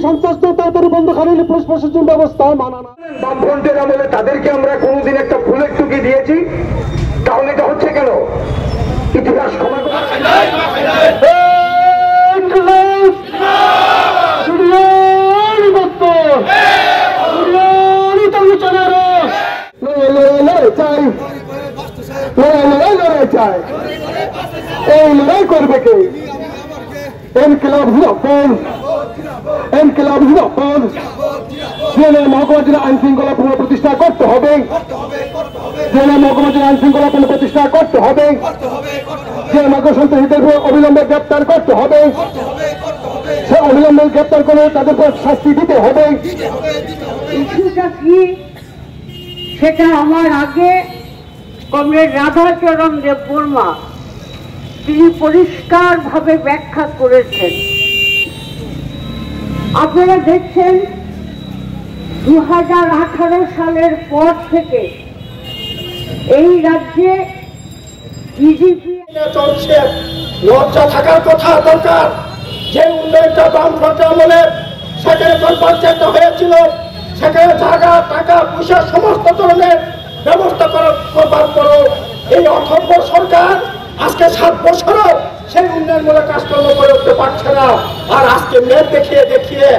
সন্ত্রাসটা তাড়াতাড়ি বন্ধ করেন, পুলিশ প্রশাসন ব্যবস্থা মানা না। বামফ্রন্টের আমলে তাদেরকে আমরা কোনোদিন একটা ফুলের টুকি দিয়েছি? তাহলে এটা হচ্ছে কেন? ইতিহাস ক্ষমা চাই, এই লড়াই করবে কে? ইনকিলাব জিন্দাবাদ, ইনকিলাব জিন্দাবাদ। জেলার মহকুমা জেলা আইন শৃঙ্খলা পুনঃপ্রতিষ্ঠা করতে হবে, জেলার মহকুমা জেলা আইন শৃঙ্খলা পুনঃপ্রতিষ্ঠা করতে হবে, জেলা মহকুমা সন্ত্রাসীদের অবিলম্বে গ্রেপ্তার করতে হবে, সে অবিলম্বে গ্রেপ্তার করে তাদের শাস্তি দিতে হবে। ইস্যুটা কি সেটা আমার আগে কমরেড রাধাচরণ দেববর্মা তিনি পরিষ্কারভাবে ব্যাখ্যা করেছেন। আপনারা দেখছেন 2018 সালের পর থেকে এই রাজ্যে বিজেপি চলছে। লজ্জা থাকার কথা দরকার। যে উন্নয়নটা বামফ্রন্ট আমলে সেখানে পঞ্চায়েত হয়েছিল, সেখানে জায়গা টাকা পয়সা সমস্ত ধরনের ব্যবস্থা করবার পরও এই অথর্ব সরকার আজকে 7 বছরও সেই উন্নয়নমূলক কাজকর্ম করে উঠতে পারছে না। আর আজকে মেঘ দেখিয়ে দেখিয়ে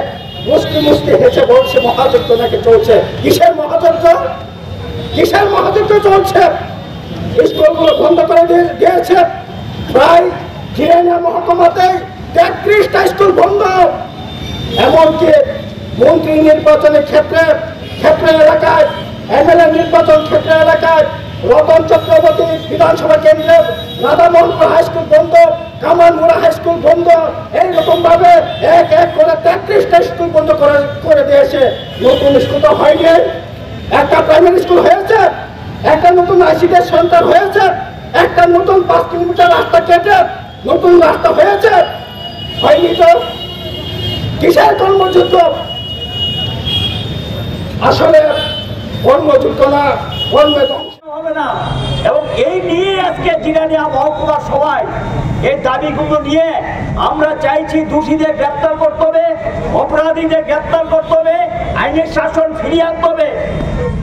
মুস্তি মুস্তি হেসে বলছে মহাযজ্ঞ নাকি চলছে। কিসের মহাযজ্ঞ? কিসের মহাযজ্ঞ চলছে? স্কুলগুলো বন্ধ করে দিয়েছে। প্রায় জিরানিয়া মহকুমাতে 33টা স্কুল বন্ধ। এমনকি মন্ত্রী নির্বাচনের ক্ষেত্রে এলাকায়, এমএলএ নির্বাচন ক্ষেত্রে এলাকায় রতন চক্রবর্তী বিধানসভা কেন্দ্রে রাধামোহনপুর হাই স্কুল বন্ধ, কামানমুড়া হাই স্কুল বন্ধ। এইরকম ভাবে এক এক করে 33টা স্কুল বন্ধ করে দিয়েছে। নতুন স্কুল তো হয়নি, একটা প্রাইমারি স্কুল হয়েছে, একটা নতুন আইসিডি সেন্টার হয়েছে, একটা নতুন 5 কিলোমিটার রাস্তা কেটে নতুন রাস্তা হয়েছে, হয়নি তো। কিসের কর্মযুদ্ধ? আসলে কর্মযুদ্ধ না, কর্মে ধ্বংস হবে না। এবং এই নিয়ে আজকে জিরানিয়া মহকুমার সবাই এই দাবিগুলো নিয়ে আমরা চাইছি দোষীদের গ্রেপ্তার করতে হবে, অপরাধীদের গ্রেপ্তার করতে হবে, আইনের শাসন ফিরিয়ে আনতে হবে।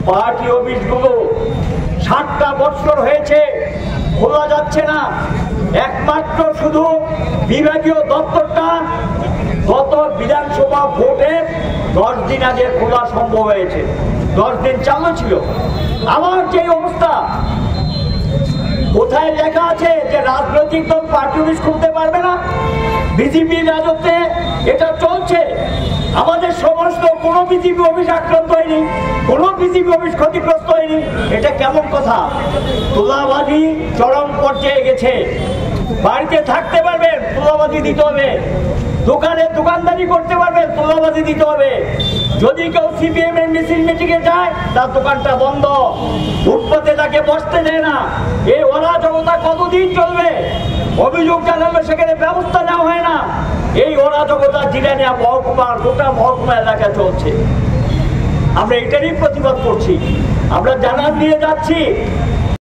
পার্টি অফিসগুলো 7টা বছর হয়েছে খোলা যাচ্ছে না। একমাত্র শুধু বিভাগীয় দপ্তরটা গত বিধানসভা ভোটের 10 দিন আগে খোলা সম্ভব হয়েছে, 10 দিন চালু ছিল। আমার যে অবস্থা, কোথায় লেখা আছে যে রাজনৈতিক দল পার্টি অফিস খুলতে পারবে না? বিজেপি রাজত্বে এটা চলছে। আমাদের সমস্ত কোনো বিজেপি অফিস আক্রান্ত হয়নি, কোনো বিজেপি অফিস ক্ষতিগ্রস্ত হয়নি। এটা কেমন কথা? তোলাবাজি চরম পর্যায়ে গেছে। বাড়িতে থাকতে পারবেন, তোলাবাজি দিতে হবে। দোকানে দোকানদারি করতে পারবেন, তোলাবাজি দিতে হবে। যদি কেউ সিপিএম এর মিছিল মিটিংয়ে যায় তার দোকানটা বন্ধ, ফুটপাতে তাকে বসতে দেয় না। এই অরাজকতা কতদিন চলবে? অভিযোগ জানালে সেখানে ব্যবস্থা নেওয়া হয় না। এই অরাজকতা জিরানিয়া মহকুমার গোটা মহকুমা এলাকায় চলছে। আমরা এটারই প্রতিবাদ করছি। আমরা জানান দিয়ে যাচ্ছি